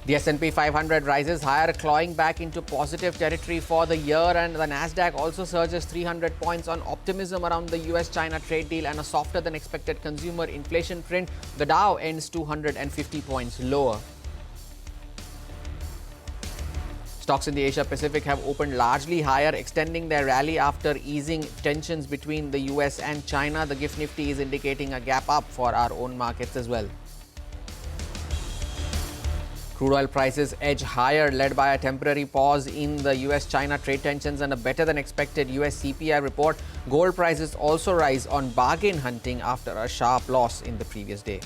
The S&P 500 rises higher, clawing back into positive territory for the year, and the Nasdaq also surges 300 points on optimism around the US-China trade deal and a softer than expected consumer inflation print. The Dow ends 250 points lower. Stocks in the Asia-Pacific have opened largely higher, extending their rally after easing tensions between the US and China. The GIFT Nifty is indicating a gap up for our own markets as well. Crude oil prices edge higher, led by a temporary pause in the US-China trade tensions and a better-than-expected US CPI report. Gold prices also rise on bargain hunting after a sharp loss in the previous day.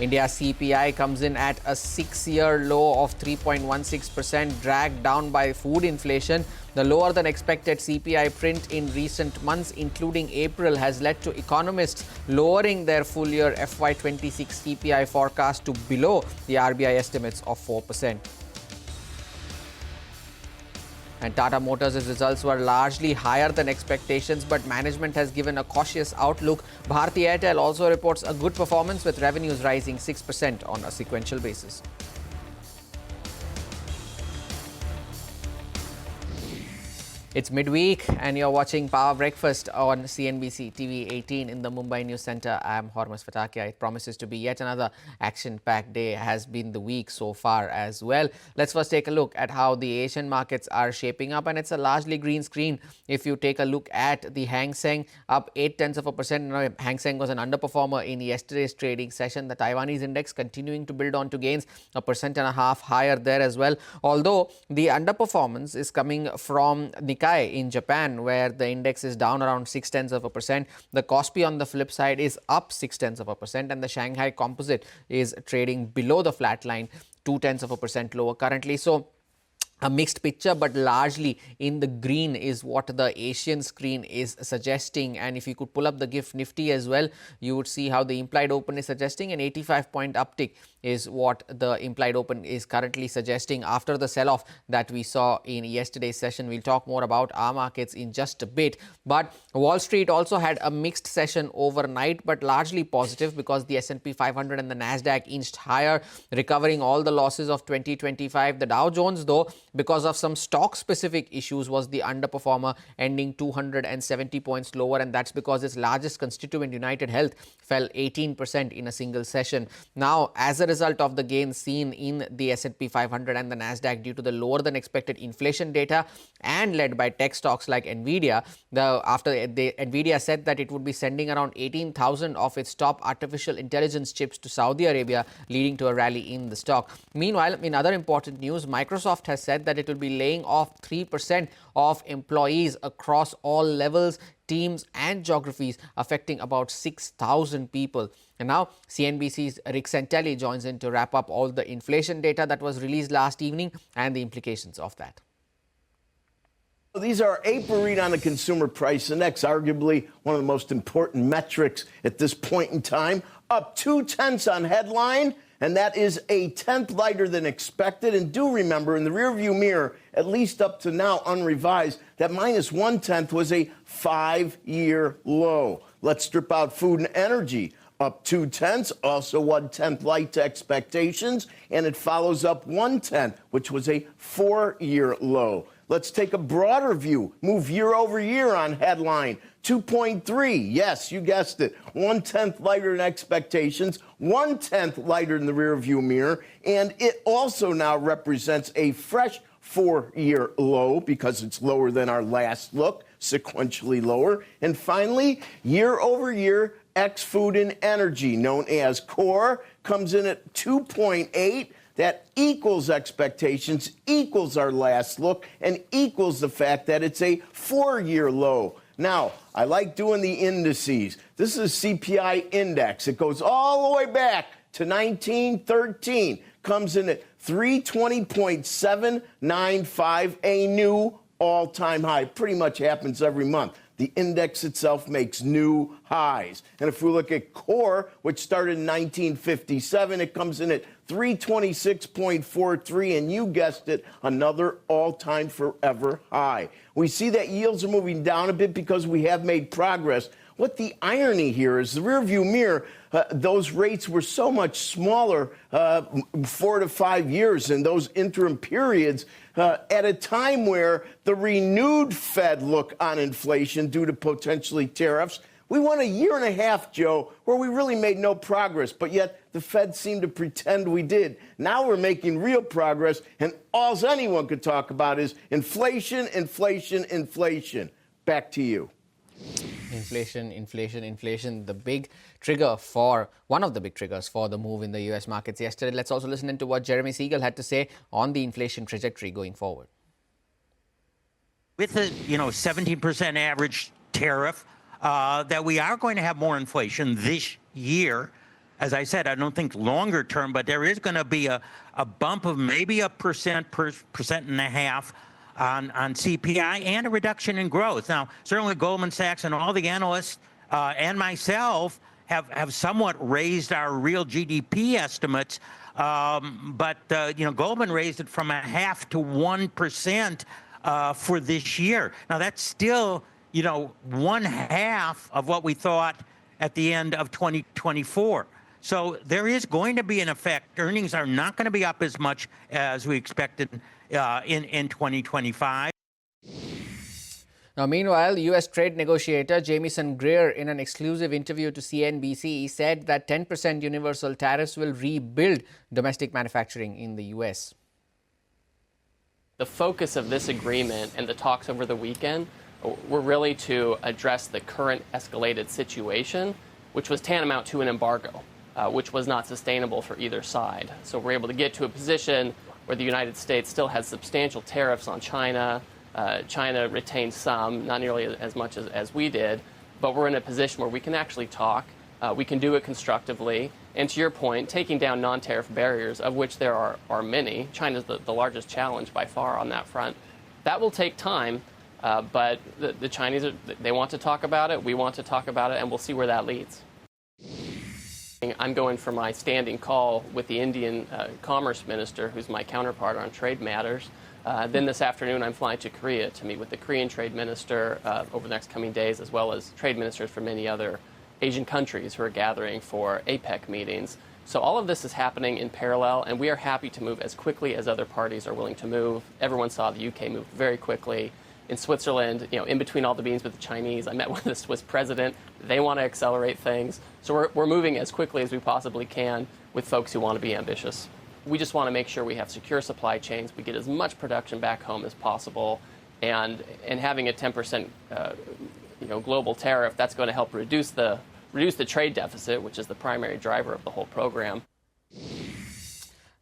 India's CPI comes in at a 6-year low of 3.16%, dragged down by food inflation. The lower-than-expected CPI print in recent months, including April, has led to economists lowering their full-year FY26 CPI forecast to below the RBI estimates of 4%. And Tata Motors' results were largely higher than expectations, but management has given a cautious outlook. Bharti Airtel also reports a good performance, with revenues rising 6% on a sequential basis. It's midweek and you're watching Power Breakfast on CNBC TV 18 in the Mumbai News Centre. I'm Hormuz Fatakia. It promises to be yet another action-packed day. Has been the week so far as well. Let's first take a look at how the Asian markets are shaping up, and it's a largely green screen. If you take a look at the Hang Seng, up 0.8%. Hang Seng was an underperformer in yesterday's trading session. The Taiwanese index continuing to build on to gains, 1.5% higher there as well. Although the underperformance is coming from Nikkei in Japan, where the index is down around 0.6%. The Kospi on the flip side is up 0.6%, and the Shanghai Composite is trading below the flat line, 0.2% lower currently. So a mixed picture, but largely in the green is what the Asian screen is suggesting. And if you could pull up the GIFT Nifty as well, you would see how the implied open is suggesting an 85-point uptick is what the implied open is currently suggesting after the sell-off that we saw in yesterday's session. We'll talk more about our markets in just a bit. But Wall Street also had a mixed session overnight, but largely positive, because the S&P 500 and the Nasdaq inched higher, recovering all the losses of 2025. The Dow Jones, though, because of some stock-specific issues, was the underperformer, ending 270 points lower, and that's because its largest constituent, UnitedHealth, fell 18% in a single session. Now, as a result of the gains seen in the S&P 500 and the Nasdaq due to the lower-than-expected inflation data and led by tech stocks like Nvidia, Nvidia said that it would be sending around 18,000 of its top artificial intelligence chips to Saudi Arabia, leading to a rally in the stock. Meanwhile, in other important news, Microsoft has said that it will be laying off 3% of employees across all levels, teams and geographies, affecting about 6,000 people. And now CNBC's Rick Santelli joins in to wrap up all the inflation data that was released last evening and the implications of that. These are April read on the consumer price index, arguably one of the most important metrics at this point in time, up 0.2 on headline. And that is a tenth lighter than expected. And do remember, in the rearview mirror, at least up to now unrevised, that minus 0.1 was a 5-year low. Let's strip out food and energy. Up 0.2, also 1/10 light to expectations. And it follows up 1/10, which was a 4-year low. Let's take a broader view. Move year over year on headline. 2.3. Yes, you guessed it. 1/10 lighter than expectations, 1/10 lighter than the rearview mirror. And it also now represents a fresh 4-year low, because it's lower than our last look, sequentially lower. And finally, year over year, ex food and energy, known as core, comes in at 2.8. That equals expectations, equals our last look, and equals the fact that it's a 4-year low. Now, I like doing the indices. This is a CPI index. It goes all the way back to 1913. Comes in at 320.795, a new all-time high. Pretty much happens every month. The index itself makes new highs. And if we look at core, which started in 1957, it comes in at 326.43, and you guessed it, another all-time forever high. We see that yields are moving down a bit because we have made progress what the irony here is, the rearview mirror, those rates were so much smaller 4 to 5 years in those interim periods at a time where the renewed Fed look on inflation due to potentially tariffs. We went a year and a half, Joe, where we really made no progress, but yet the Fed seemed to pretend we did. Now we're making real progress, and all anyone could talk about is inflation, inflation, inflation. Back to you. Inflation, inflation, inflation, the big trigger for, one of the big triggers for the move in the U.S. markets yesterday. Let's also listen to what Jeremy Siegel had to say on the inflation trajectory going forward. With a 17% average tariff, that we are going to have more inflation this year. As I said, I don't think longer term, but there is going to be a bump of maybe a percent and a half on CPI and a reduction in growth. Now, certainly Goldman Sachs and all the analysts and myself have somewhat raised our real GDP estimates, but Goldman raised it from 0.5% to 1% for this year. Now, that's still 1/2 of what we thought at the end of 2024. So there is going to be an effect. Earnings are not going to be up as much as we expected in 2025. Now, meanwhile, U.S. trade negotiator Jamieson Greer, in an exclusive interview to CNBC, said that 10% universal tariffs will rebuild domestic manufacturing in the U.S. The focus of this agreement and the talks over the weekend were really to address the current escalated situation, which was tantamount to an embargo, which was not sustainable for either side. So we're able to get to a position where the United States still has substantial tariffs on China. China retained some, not nearly as much as we did, but we're in a position where we can actually talk. We can do it constructively. And to your point, taking down non-tariff barriers, of which there are many. China's the largest challenge by far on that front. That will take time. But the Chinese, they want to talk about it, we want to talk about it, and we'll see where that leads. I'm going for my standing call with the Indian Commerce Minister, who's my counterpart on trade matters. Then this afternoon, I'm flying to Korea to meet with the Korean Trade Minister over the next coming days, as well as trade ministers from many other Asian countries who are gathering for APEC meetings. So all of this is happening in parallel, and we are happy to move as quickly as other parties are willing to move. Everyone saw the UK move very quickly. In Switzerland, in between all the meetings with the Chinese, I met with the Swiss president. They want to accelerate things. So we're moving as quickly as we possibly can with folks who want to be ambitious. We just want to make sure we have secure supply chains, we get as much production back home as possible, and having a 10% global tariff, that's going to help reduce the trade deficit, which is the primary driver of the whole program.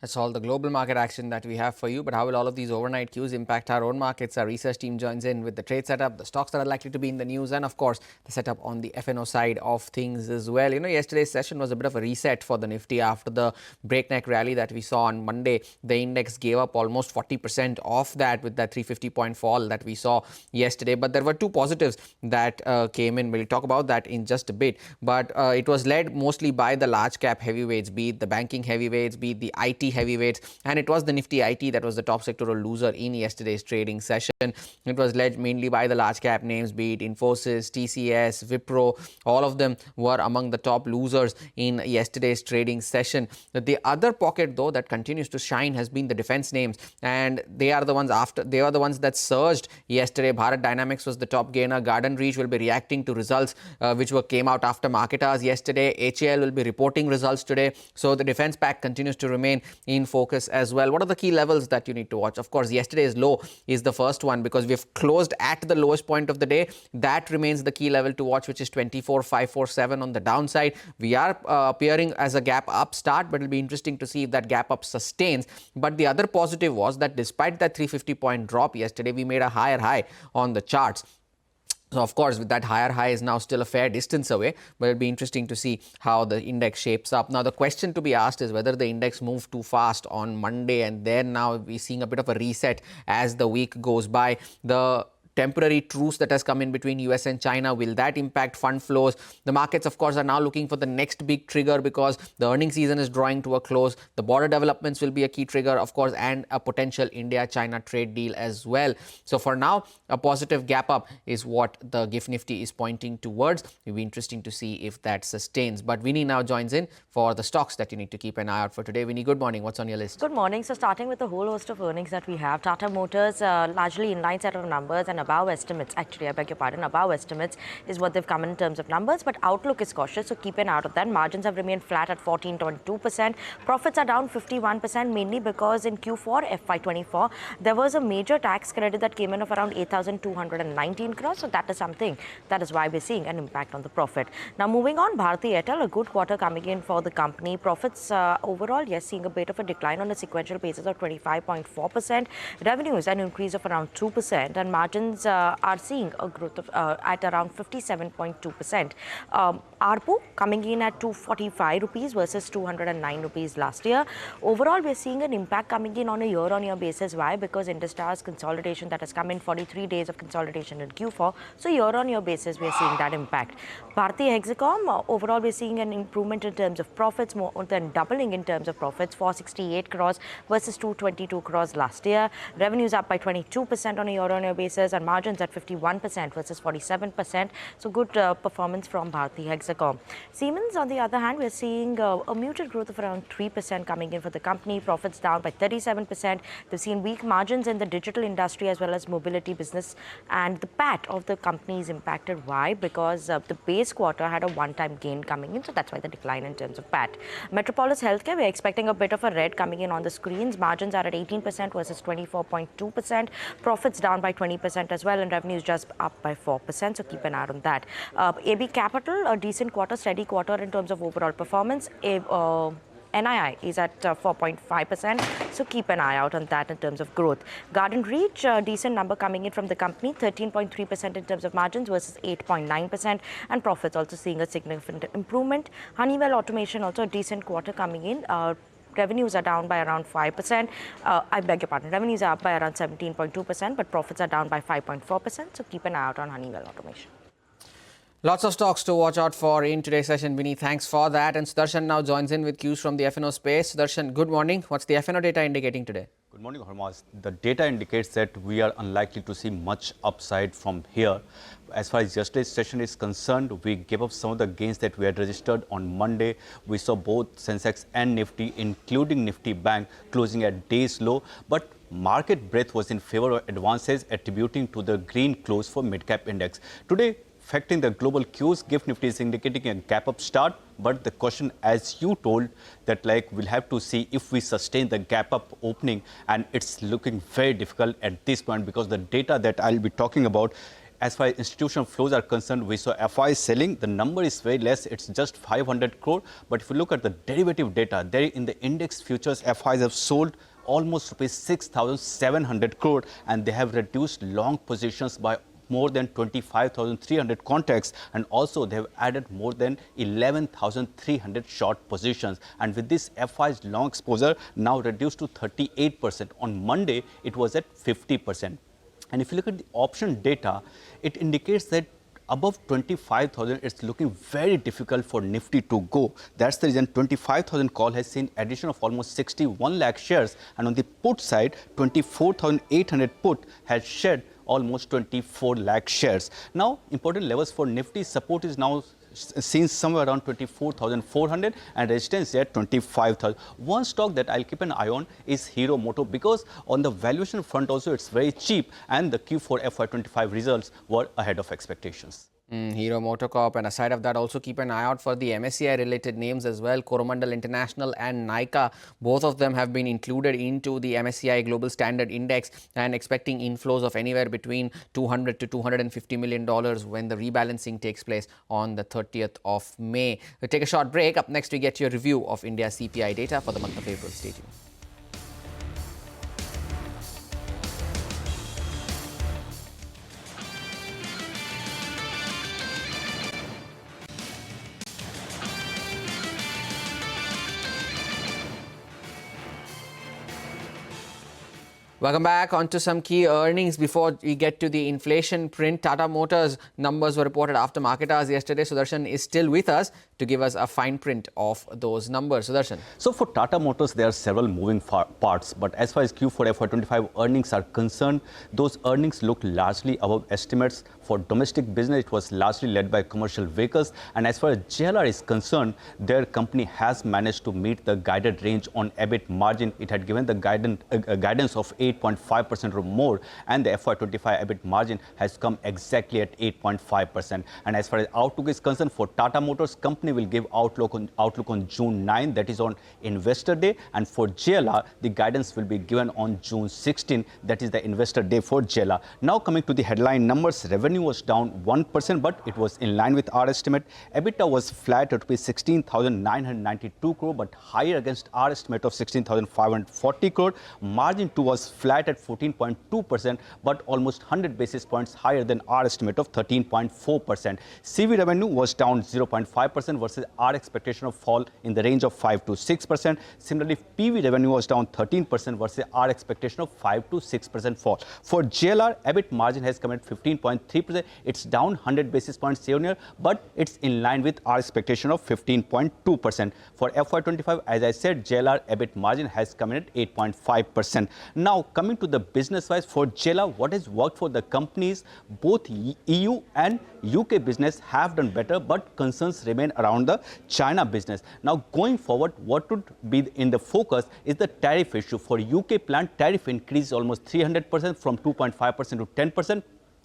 That's all the global market action that we have for you. But how will all of these overnight cues impact our own markets? Our research team joins in with the trade setup, the stocks that are likely to be in the news, and of course, the setup on the F&O side of things as well. Yesterday's session was a bit of a reset for the Nifty after the breakneck rally that we saw on Monday. The index gave up almost 40% off that with that 350-point fall that we saw yesterday. But there were two positives that came in. We'll talk about that in just a bit. But it was led mostly by the large cap heavyweights, be it the banking heavyweights, be it the IT heavyweights, and it was the Nifty IT that was the top sectoral loser in yesterday's trading session. It was led mainly by the large cap names, be it Infosys, TCS, Wipro. All of them were among the top losers in yesterday's trading session. The other pocket, though, that continues to shine has been the defense names, and they are the ones that surged yesterday. Bharat Dynamics was the top gainer. Garden Reach will be reacting to results which came out after market hours yesterday. HAL will be reporting results today. So the defense pack continues to remain in focus as well. What are the key levels that you need to watch? Of course, yesterday's low is the first one because we've closed at the lowest point of the day. That remains the key level to watch, which is 24,547 on the downside. We are appearing as a gap up start, but it'll be interesting to see if that gap up sustains. But the other positive was that despite that 350-point drop yesterday, we made a higher high on the charts. So, of course, with that higher high is now still a fair distance away, but it'll be interesting to see how the index shapes up. Now, the question to be asked is whether the index moved too fast on Monday, and then now we're seeing a bit of a reset as the week goes by. The temporary truce that has come in between US and China. Will that impact fund flows? The markets, of course, are now looking for the next big trigger because the earnings season is drawing to a close. The border developments will be a key trigger, of course, and a potential India-China trade deal as well. So for now, a positive gap up is what the GIFT Nifty is pointing towards. It'll be interesting to see if that sustains. But Vinny now joins in for the stocks that you need to keep an eye out for today. Vinny, good morning. What's on your list? Good morning. So starting with the whole host of earnings that we have, Tata Motors largely in line set of numbers and above estimates. Actually, I beg your pardon, above estimates is what they've come in terms of numbers, but outlook is cautious, so keep an eye out of that. Margins have remained flat at 14.2%. Profits are down 51%, mainly because in Q4 FY24, there was a major tax credit that came in of around 8,219 crores. So that is something that is why we're seeing an impact on the profit. Now moving on, Bharti Airtel, a good quarter coming in for the company. Profits overall, yes, seeing a bit of a decline on a sequential basis of 25.4%. Revenues an increase of around 2%, and margins are seeing a growth of at around 57.2%. ARPU coming in at 245 rupees versus 209 rupees last year. Overall, we're seeing an impact coming in on a year-on-year basis. Why? Because Industar's consolidation that has come in, 43 days of consolidation in Q4. So year-on-year basis, we're seeing that impact. Bharti Hexacom, overall, we're seeing an improvement in terms of profits, more than doubling in terms of profits, 468 crores versus 222 crores last year. Revenues up by 22% on a year-on-year basis, and margins at 51% versus 47%. So good performance from Bharti Hexacom. Siemens, on the other hand, we're seeing a muted growth of around 3% coming in for the company. Profits down by 37%. They've seen weak margins in the digital industry as well as mobility business, and the PAT of the company is impacted. Why? Because the base quarter had a one-time gain coming in, so that's why the decline in terms of PAT. Metropolis Healthcare, we're expecting a bit of a red coming in on the screens. Margins are at 18% versus 24.2%. Profits down by 20% as well, and revenues just up by 4%. So keep an eye on that. AB Capital, a decent quarter, steady quarter in terms of overall performance. NII is at 4.5%, so keep an eye out on that in terms of growth. Garden Reach, a decent number coming in from the company, 13.3% in terms of margins versus 8.9%, and profits also seeing a significant improvement. Honeywell Automation, also a decent quarter coming in. Revenues are down by around 5%. I beg your pardon. Revenues are up by around 17.2%, but profits are down by 5.4%. So keep an eye out on Honeywell Automation. Lots of stocks to watch out for in today's session, Vinny. Thanks for that. And Sudarshan now joins in with cues from the F&O space. Sudarshan, good morning. What's the F&O data indicating today? Good morning, Hormaz. The data indicates that we are unlikely to see much upside from here. As far as yesterday's session is concerned, we gave up some of the gains that we had registered on Monday. We saw both Sensex and Nifty, including Nifty Bank, closing at day's low. But market breadth was in favor of advances, attributing to the green close for mid-cap index. Today, affecting the global cues, GIFT Nifty is indicating a gap-up start. But the question, as you told, that we'll have to see if we sustain the gap-up opening. And it's looking very difficult at this point because the data that I'll be talking about, as far as institutional flows are concerned, we saw FI selling. The number is very less. It's just 500 crore. But if you look at the derivative data, there in the index futures, FIs have sold almost ₹6,700 crore, and they have reduced long positions by more than 25,300 contracts, and also they have added more than 11,300 short positions. And with this, FI's long exposure now reduced to 38%. On Monday, it was at 50%. And if you look at the option data, it indicates that above 25,000, it's looking very difficult for Nifty to go. That's the reason 25,000 call has seen addition of almost 61 lakh shares. And on the put side, 24,800 put has shed almost 24 lakh shares. Now, important levels for Nifty, support is now seen somewhere around 24,400 and resistance at 25,000. One stock that I'll keep an eye on is Hero Moto, because on the valuation front also it's very cheap, and the Q4 FY25 results were ahead of expectations. Hero Motor Corp, and aside of that, also keep an eye out for the MSCI related names as well. Coromandel International and Nykaa, both of them have been included into the MSCI Global Standard Index, and expecting inflows of anywhere between $200 to $250 million when the rebalancing takes place on the 30th of May. We'll take a short break. Up next, we get your review of India's CPI data for the month of April. Stay tuned. Welcome back. On to some key earnings before we get to the inflation print. Tata Motors numbers were reported after market hours yesterday. Sudarshan is still with us to give us a fine print of those numbers. Sudarshan. So for Tata Motors, there are several moving parts. But as far as Q4 FY25 earnings are concerned, those earnings look largely above estimates. For domestic business, it was largely led by commercial vehicles. And as far as JLR is concerned, their company has managed to meet the guided range on EBIT margin. It had given the guidance of 8.5% or more, and the FY25 EBIT margin has come exactly at 8.5%. And as far as outlook is concerned, for Tata Motors, company will give outlook on June 9, that is on Investor Day. And for JLR, the guidance will be given on June 16, that is the Investor Day for JLR. Now coming to the headline numbers, revenue was down 1%, but it was in line with our estimate. EBITDA was flat at 16,992 crore, but higher against our estimate of 16,540 crore. Margin too was flat at 14.2%, but almost 100 basis points higher than our estimate of 13.4%. CV revenue was down 0.5% versus our expectation of fall in the range of 5 to 6%. Similarly, PV revenue was down 13% versus our expectation of 5 to 6% fall. For JLR, EBIT margin has come at 15.3%. It's down 100 basis points year-on-year, but it's in line with our expectation of 15.2%. For FY25, as I said, JLR EBIT margin has come in at 8.5%. Now, coming to the business-wise, for JLR, what has worked for the companies, both EU and UK business have done better, but concerns remain around the China business. Now, going forward, what would be in the focus is the tariff issue. For UK plant, tariff increase almost 300% from 2.5% to 10%.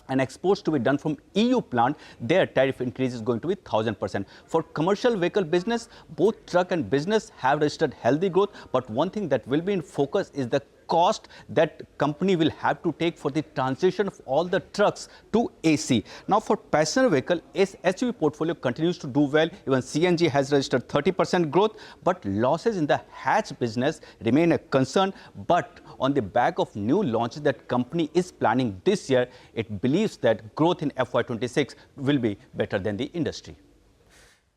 And exports to be done from EU plant, their tariff increase is going to be 1,000%. For commercial vehicle business, both truck and business have registered healthy growth. But one thing that will be in focus is the cost that company will have to take for the transition of all the trucks to AC. Now, for passenger vehicle, SUV portfolio continues to do well. Even CNG has registered 30% growth, but losses in the hatch business remain a concern. But on the back of new launches that company is planning this year, it believes that growth in FY26 will be better than the industry.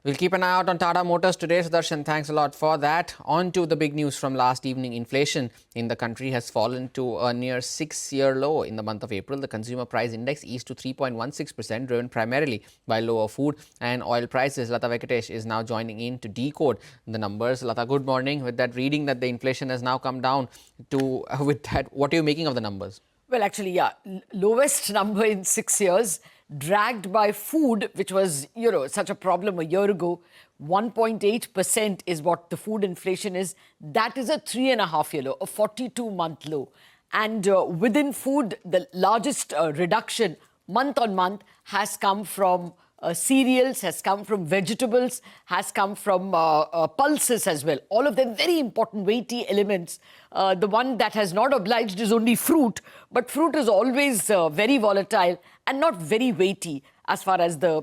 We'll keep an eye out on Tata Motors today. Sudarshan, thanks a lot for that. On to the big news from last evening. Inflation in the country has fallen to a near 6-year low in the month of April. The consumer price index eased to 3.16%, driven primarily by lower food and oil prices. Lata Venkatesh is now joining in to decode the numbers. Lata, good morning. With that reading that the inflation has now come down to, with that, what are you making of the numbers? Well, actually, yeah, lowest number in 6 years, dragged by food, which was, such a problem a year ago. 1.8% is what the food inflation is. That is a 3.5-year low, a 42-month low. And within food, the largest reduction month on month has come from cereals, has come from vegetables, has come from pulses as well. All of them very important, weighty elements. The one that has not obliged is only fruit, but fruit is always very volatile and not very weighty as far as the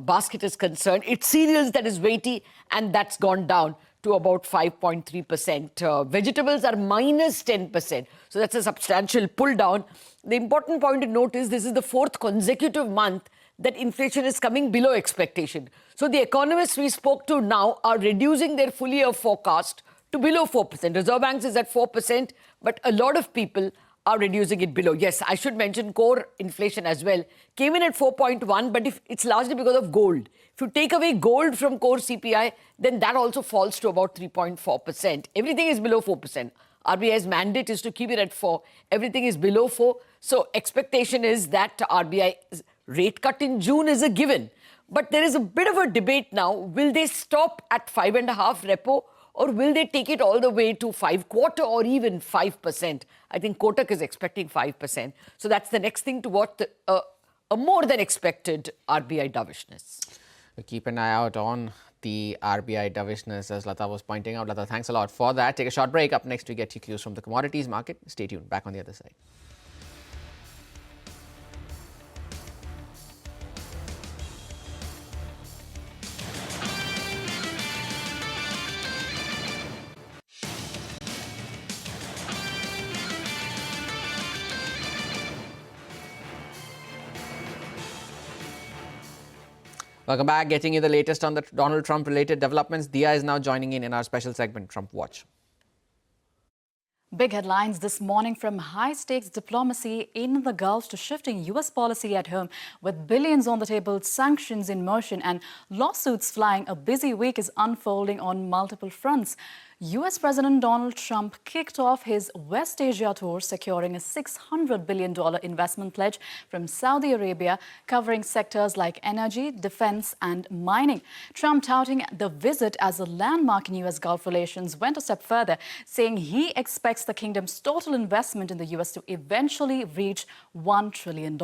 basket is concerned. It's cereals that is weighty, and that's gone down to about 5.3%. Vegetables are minus 10%. So that's a substantial pull down. The important point to note is this is the 4th consecutive month that inflation is coming below expectation. So the economists we spoke to now are reducing their full year forecast to below 4%. Reserve Bank is at 4%, but a lot of people are reducing it below. Yes, I should mention core inflation as well. Came in at 4.1, but it's largely because of gold. If you take away gold from core CPI, then that also falls to about 3.4%. Everything is below 4%. RBI's mandate is to keep it at 4. Everything is below 4. So expectation is that RBI's rate cut in June is a given. But there is a bit of a debate now. Will they stop at 5.5 repo, or will they take it all the way to 5.25 or even 5%? I think Kotak is expecting 5%. So that's the next thing to watch, a more than expected RBI dovishness. We'll keep an eye out on the RBI dovishness, as Lata was pointing out. Lata, thanks a lot for that. Take a short break. Up next, we get you cues from the commodities market. Stay tuned. Back on the other side. Welcome back. Getting you the latest on the Donald Trump related developments. Dia is now joining in our special segment, Trump Watch. Big headlines this morning, from high-stakes diplomacy in the Gulf to shifting U.S. policy at home. With billions on the table, sanctions in motion and lawsuits flying, a busy week is unfolding on multiple fronts. U.S. President Donald Trump kicked off his West Asia tour, securing a $600 billion investment pledge from Saudi Arabia, covering sectors like energy, defense and mining. Trump, touting the visit as a landmark in U.S. Gulf relations, went a step further, saying he expects the kingdom's total investment in the U.S. to eventually reach $1 trillion.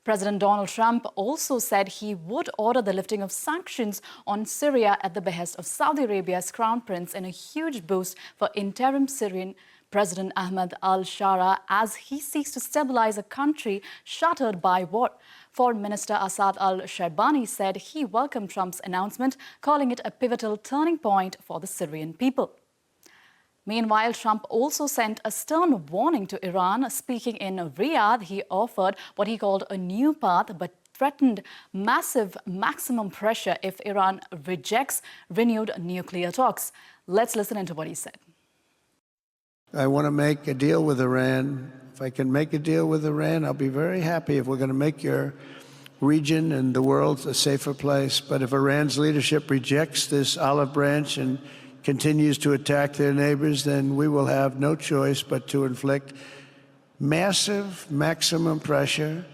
President Donald Trump also said he would order the lifting of sanctions on Syria at the behest of Saudi Arabia's crown prince, in a huge boost for interim Syrian President Ahmed al-Shara as he seeks to stabilize a country shattered by war. Foreign Minister Assad al-Sharbani said he welcomed Trump's announcement, calling it a pivotal turning point for the Syrian people. Meanwhile, Trump also sent a stern warning to Iran. Speaking in Riyadh, he offered what he called a new path, but threatened massive maximum pressure if Iran rejects renewed nuclear talks. Let's listen into what he said. I want to make a deal with Iran. If I can make a deal with Iran, I'll be very happy if we're going to make your region and the world a safer place. But if Iran's leadership rejects this olive branch and continues to attack their neighbors, then we will have no choice but to inflict massive maximum pressure,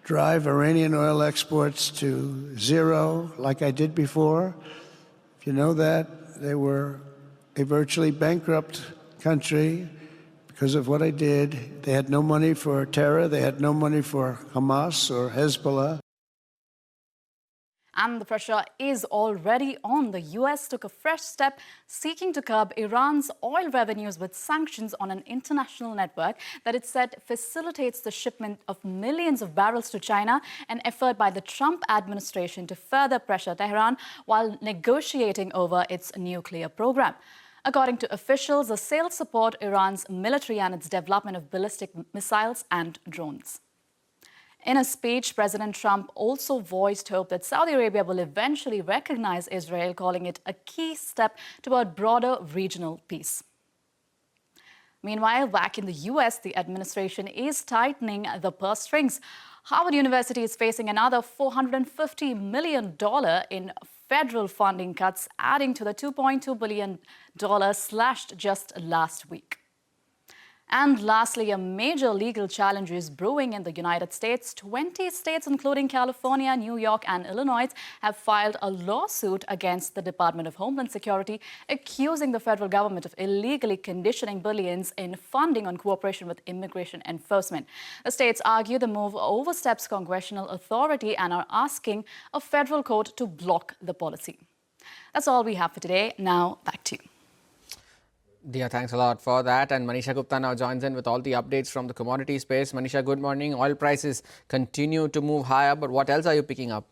drive Iranian oil exports to zero like I did before. If you know that, they were a virtually bankrupt country because of what I did. They had no money for terror. They had no money for Hamas or Hezbollah. And the pressure is already on. The U.S. took a fresh step, seeking to curb Iran's oil revenues with sanctions on an international network that it said facilitates the shipment of millions of barrels to China, an effort by the Trump administration to further pressure Tehran while negotiating over its nuclear program. According to officials, the sales support Iran's military and its development of ballistic missiles and drones. In a speech, President Trump also voiced hope that Saudi Arabia will eventually recognize Israel, calling it a key step toward broader regional peace. Meanwhile, back in the U.S., the administration is tightening the purse strings. Harvard University is facing another $450 million in federal funding cuts, adding to the $2.2 billion slashed just last week. And lastly, a major legal challenge is brewing in the United States. 20 states, including California, New York, and Illinois, have filed a lawsuit against the Department of Homeland Security, accusing the federal government of illegally conditioning billions in funding on cooperation with immigration enforcement. The states argue the move oversteps congressional authority and are asking a federal court to block the policy. That's all we have for today. Now, back to you. Dear, thanks a lot for that. And Manisha Gupta now joins in with all the updates from the commodity space. Manisha, good morning. Oil prices continue to move higher, but what else are you picking up?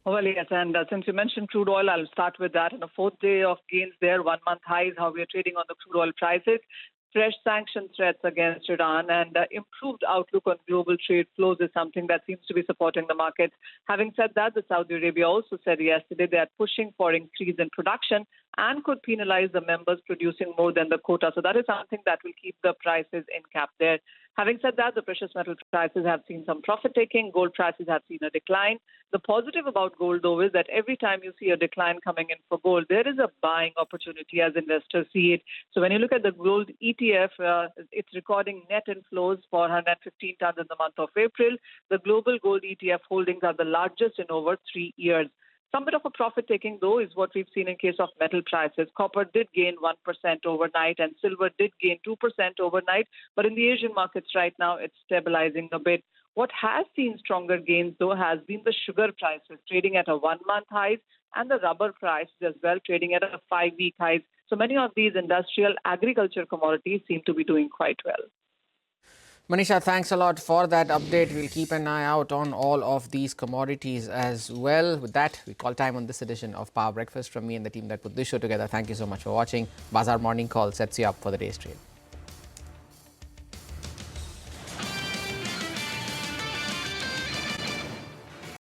Well, yes, and since you mentioned crude oil, I'll start with that. On a fourth day of gains there, 1 month highs, how we are trading on the crude oil prices. Fresh sanction threats against Iran and improved outlook on global trade flows is something that seems to be supporting the markets. Having said that, the Saudi Arabia also said yesterday they are pushing for increase in production and could penalize the members producing more than the quota. So that is something that will keep the prices in cap there. Having said that, the precious metal prices have seen some profit-taking. Gold prices have seen a decline. The positive about gold, though, is that every time you see a decline coming in for gold, there is a buying opportunity as investors see it. So when you look at the gold ETF, it's recording net inflows for 115 tons in the month of April. The global gold ETF holdings are the largest in over 3 years. Some bit of a profit-taking, though, is what we've seen in case of metal prices. Copper did gain 1% overnight and silver did gain 2% overnight. But in the Asian markets right now, it's stabilizing a bit. What has seen stronger gains, though, has been the sugar prices trading at a 1-month high and the rubber prices as well trading at a 5-week high. So many of these industrial agriculture commodities seem to be doing quite well. Manisha, thanks a lot for that update. We'll keep an eye out on all of these commodities as well. With that, we call time on this edition of Power Breakfast. From me and the team that put this show together, thank you so much for watching. Bazaar Morning Call sets you up for the day's trade.